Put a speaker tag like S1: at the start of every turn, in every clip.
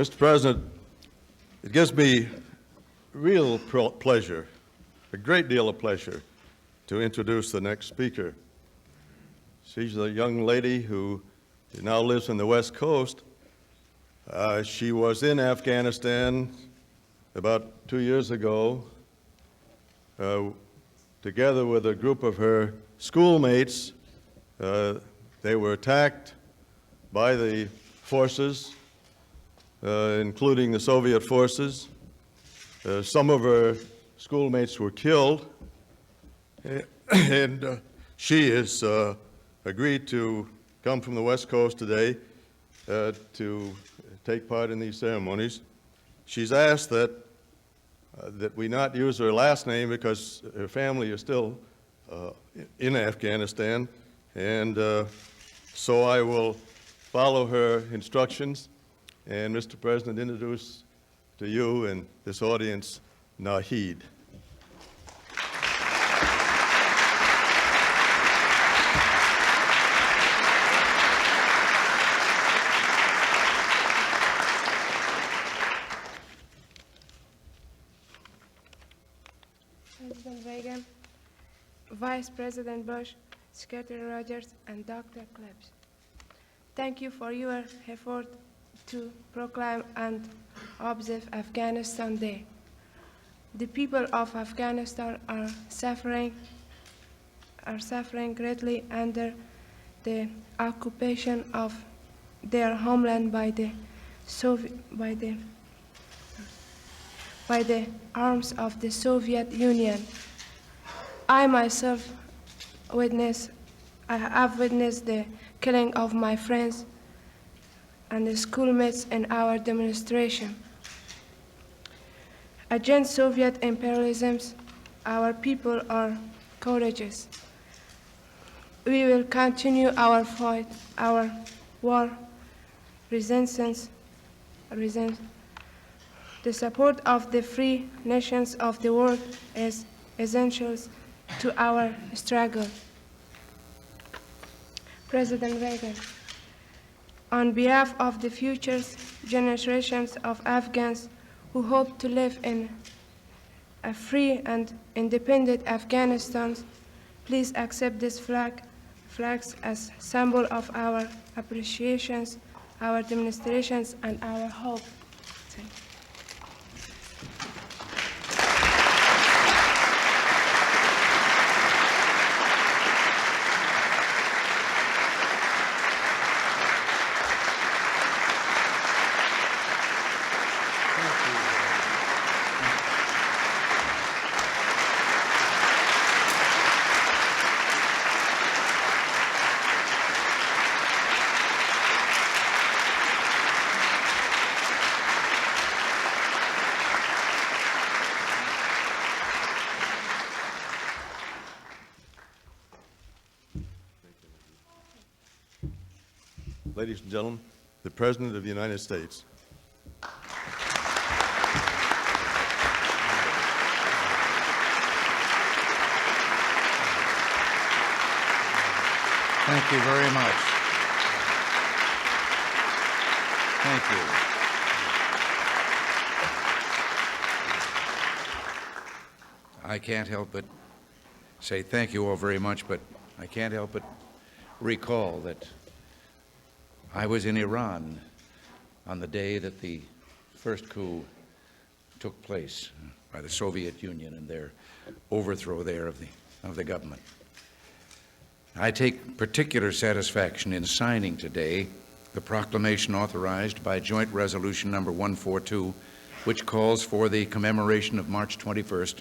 S1: Mr. President, it gives me real pleasure, a great deal of pleasure, to introduce the next speaker. She's a young lady who now lives on the West Coast. She was in Afghanistan about 2 years ago, together with a group of her schoolmates. They were attacked by the forces, including the Soviet forces. Some of her schoolmates were killed, and she has agreed to come from the West Coast today to take part in these ceremonies. She's asked that we not use her last name because her family is still in Afghanistan, and so I will follow her instructions and, Mr. President, introduce to you and this audience Nahid.
S2: President Reagan, Vice President Bush, Secretary Rogers, and Dr. Klebs. Thank you for your effort to proclaim and observe Afghanistan Day. The people of Afghanistan are suffering greatly under the occupation of their homeland by the arms of the Soviet Union. I myself have witnessed the killing of my friends and the schoolmates in our demonstration. Against Soviet imperialism, our people are courageous. We will continue our fight, our war, resistance. The support of the free nations of the world is essential to our struggle. President Reagan, on behalf of the future generations of Afghans who hope to live in a free and independent Afghanistan, please accept this flags as symbol of our appreciations, our demonstrations, and our hope. Thank you.
S1: Ladies and gentlemen, the President of the United States.
S3: Thank you very much. Thank you. I can't help but say thank you all very much, but I can't help but recall that I was in Iran on the day that the first coup took place by the Soviet Union and their overthrow there of the government. I take particular satisfaction in signing today the proclamation authorized by Joint Resolution number 142, which calls for the commemoration of March 21st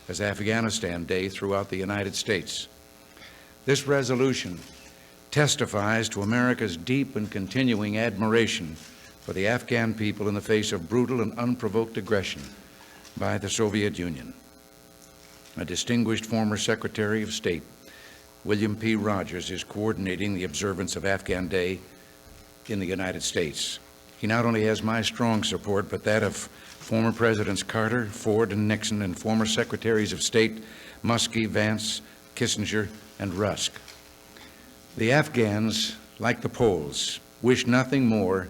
S3: as Afghanistan Day throughout the United States. This resolution testifies to America's deep and continuing admiration for the Afghan people in the face of brutal and unprovoked aggression by the Soviet Union. A distinguished former Secretary of State, William P. Rogers, is coordinating the observance of Afghan Day in the United States. He not only has my strong support, but that of former Presidents Carter, Ford, and Nixon, and former Secretaries of State Muskie, Vance, Kissinger, and Rusk. The Afghans, like the Poles, wish nothing more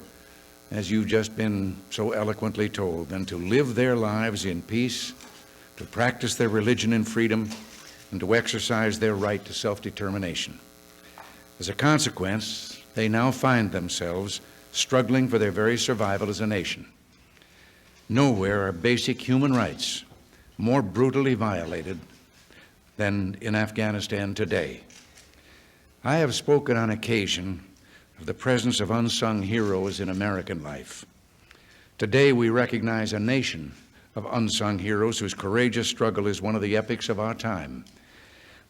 S3: as you've just been so eloquently told, than to live their lives in peace, to practice their religion in freedom, and to exercise their right to self-determination. As a consequence, they now find themselves struggling for their very survival as a nation. Nowhere are basic human rights more brutally violated than in Afghanistan today. I have spoken on occasion of the presence of unsung heroes in American life. Today we recognize a nation of unsung heroes whose courageous struggle is one of the epics of our time.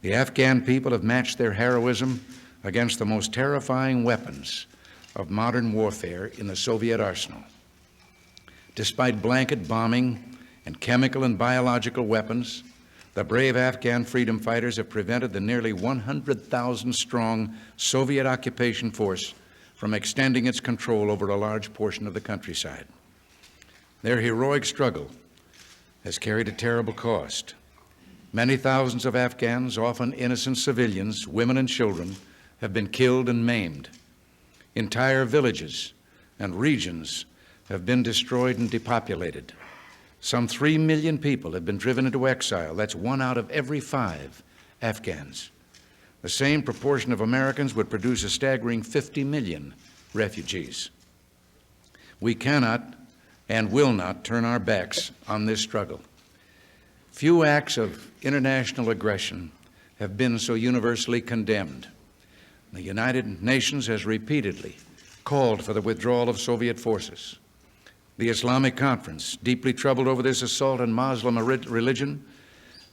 S3: The Afghan people have matched their heroism against the most terrifying weapons of modern warfare in the Soviet arsenal. Despite blanket bombing and chemical and biological weapons, the brave Afghan freedom fighters have prevented the nearly 100,000 strong Soviet occupation force from extending its control over a large portion of the countryside. Their heroic struggle has carried a terrible cost. Many thousands of Afghans, often innocent civilians, women and children, have been killed and maimed. Entire villages and regions have been destroyed and depopulated. Some 3 million people have been driven into exile. That's 1 out of every 5 Afghans. The same proportion of Americans would produce a staggering 50 million refugees. We cannot and will not turn our backs on this struggle. Few acts of international aggression have been so universally condemned. The United Nations has repeatedly called for the withdrawal of Soviet forces. The Islamic Conference, deeply troubled over this assault on Muslim religion,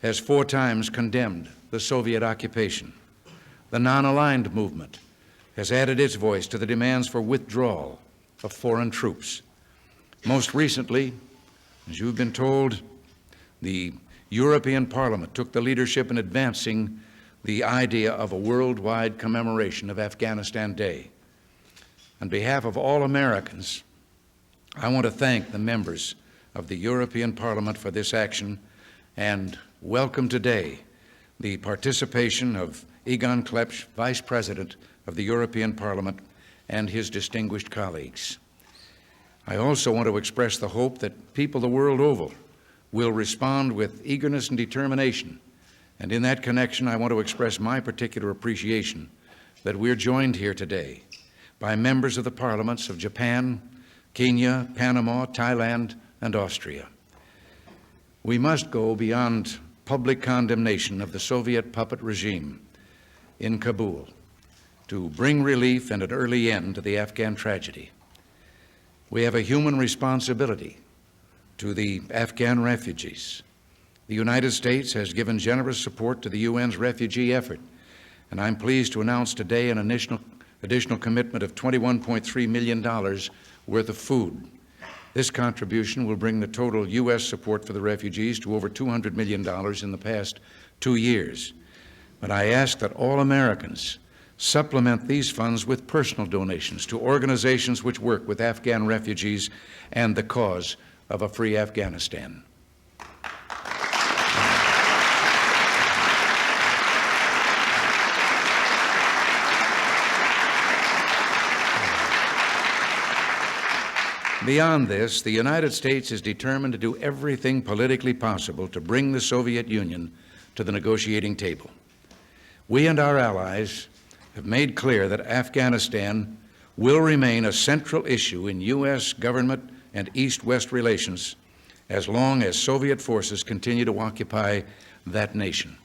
S3: has 4 times condemned the Soviet occupation. The non-aligned movement has added its voice to the demands for withdrawal of foreign troops. Most recently, as you've been told, the European Parliament took the leadership in advancing the idea of a worldwide commemoration of Afghanistan Day. On behalf of all Americans, I want to thank the members of the European Parliament for this action and welcome today the participation of Egon Klepsch, Vice President of the European Parliament, and his distinguished colleagues. I also want to express the hope that people the world over will respond with eagerness and determination. And in that connection, I want to express my particular appreciation that we're joined here today by members of the parliaments of Japan, Kenya, Panama, Thailand, and Austria. We must go beyond public condemnation of the Soviet puppet regime in Kabul to bring relief and an early end to the Afghan tragedy. We have a human responsibility to the Afghan refugees. The United States has given generous support to the UN's refugee effort, and I'm pleased to announce today an additional commitment of $21.3 million worth of food. This contribution will bring the total U.S. support for the refugees to over $200 million in the past 2 years. But I ask that all Americans supplement these funds with personal donations to organizations which work with Afghan refugees and the cause of a free Afghanistan. Beyond this, the United States is determined to do everything politically possible to bring the Soviet Union to the negotiating table. We and our allies have made clear that Afghanistan will remain a central issue in U.S. government and East-West relations as long as Soviet forces continue to occupy that nation.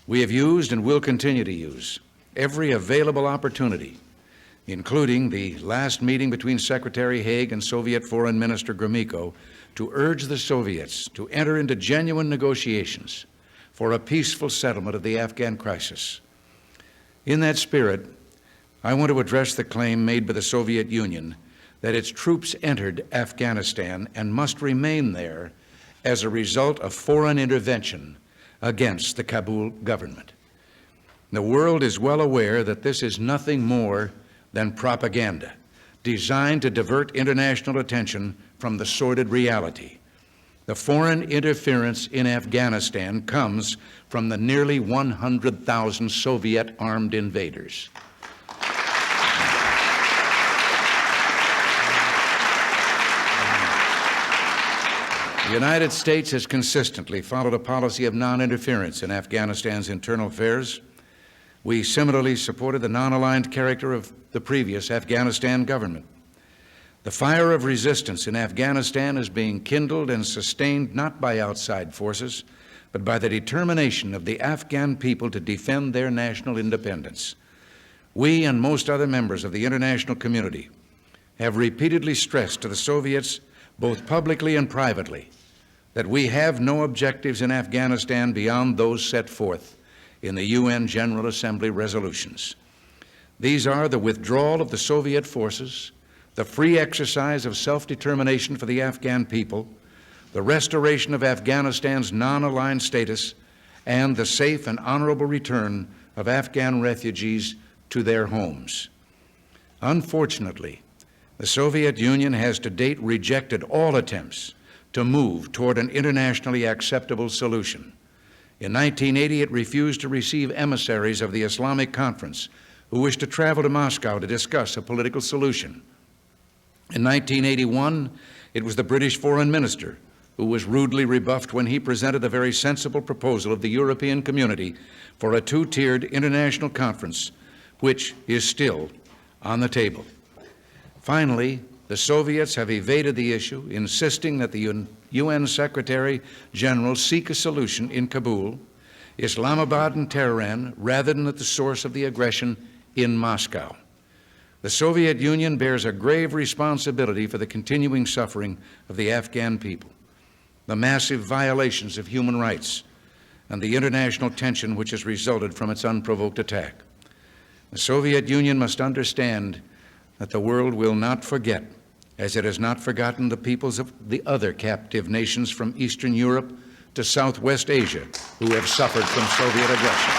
S3: We have used and will continue to use every available opportunity, including the last meeting between Secretary Haig and Soviet Foreign Minister Gromyko, to urge the Soviets to enter into genuine negotiations for a peaceful settlement of the Afghan crisis. In that spirit, I want to address the claim made by the Soviet Union that its troops entered Afghanistan and must remain there as a result of foreign intervention against the Kabul government. The world is well aware that this is nothing more than propaganda designed to divert international attention from the sordid reality. The foreign interference in Afghanistan comes from the nearly 100,000 Soviet armed invaders. The United States has consistently followed a policy of non-interference in Afghanistan's internal affairs. We similarly supported the non-aligned character of the previous Afghanistan government. The fire of resistance in Afghanistan is being kindled and sustained not by outside forces, but by the determination of the Afghan people to defend their national independence. We and most other members of the international community have repeatedly stressed to the Soviets, both publicly and privately, that we have no objectives in Afghanistan beyond those set forth in the UN General Assembly resolutions. These are the withdrawal of the Soviet forces, the free exercise of self-determination for the Afghan people, the restoration of Afghanistan's non-aligned status, and the safe and honorable return of Afghan refugees to their homes. Unfortunately, the Soviet Union has to date rejected all attempts to move toward an internationally acceptable solution. In 1980, it refused to receive emissaries of the Islamic Conference who wished to travel to Moscow to discuss a political solution. In 1981, it was the British foreign minister who was rudely rebuffed when he presented a very sensible proposal of the European community for a two-tiered international conference, which is still on the table. Finally, the Soviets have evaded the issue, insisting that the UN Secretary General seek a solution in Kabul, Islamabad, and Tehran, rather than at the source of the aggression in Moscow. The Soviet Union bears a grave responsibility for the continuing suffering of the Afghan people, the massive violations of human rights, and the international tension which has resulted from its unprovoked attack. The Soviet Union must understand that the world will not forget, as it has not forgotten the peoples of the other captive nations from Eastern Europe to Southwest Asia who have suffered from Soviet aggression.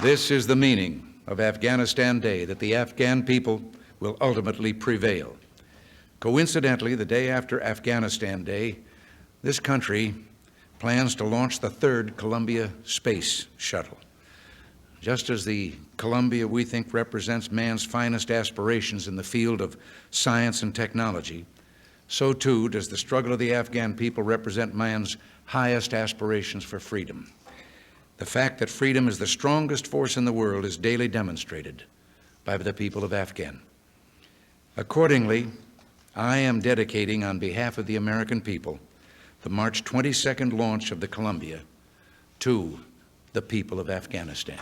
S3: This is the meaning of Afghanistan Day, that the Afghan people will ultimately prevail. Coincidentally, the day after Afghanistan Day, this country plans to launch the third Columbia space shuttle. Just as the Columbia, we think, represents man's finest aspirations in the field of science and technology, so too does the struggle of the Afghan people represent man's highest aspirations for freedom. The fact that freedom is the strongest force in the world is daily demonstrated by the people of Afghan. Accordingly, I am dedicating on behalf of the American people the March 22nd launch of the Columbia to the people of Afghanistan.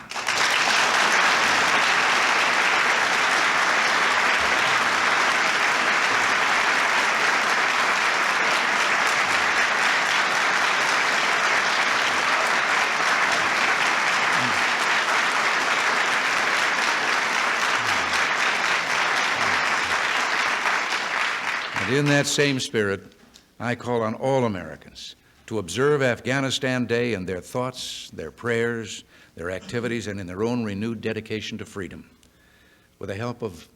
S3: And in that same spirit, I call on all Americans to observe Afghanistan Day in their thoughts, their prayers, their activities, and in their own renewed dedication to freedom. With the help of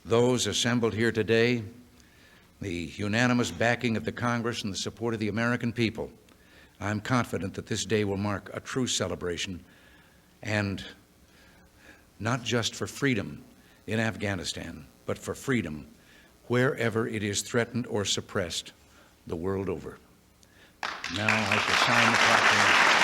S3: those assembled here today, the unanimous backing of the Congress, and the support of the American people, I'm confident that this day will mark a true celebration, and not just for freedom in Afghanistan, but for freedom wherever it is threatened or suppressed the world over. Now I shall sign the proclamation.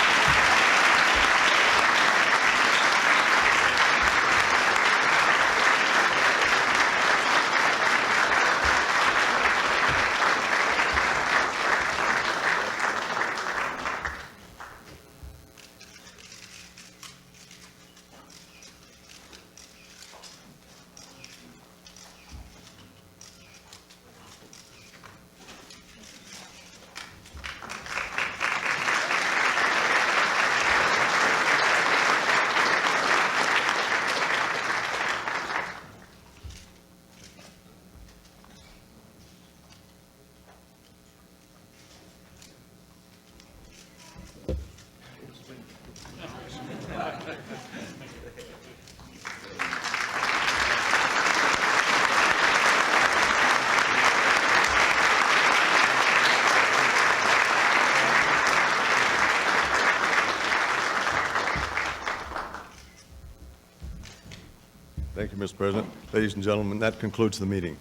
S1: Thank you, Mr. President. Ladies and gentlemen, that concludes the meeting.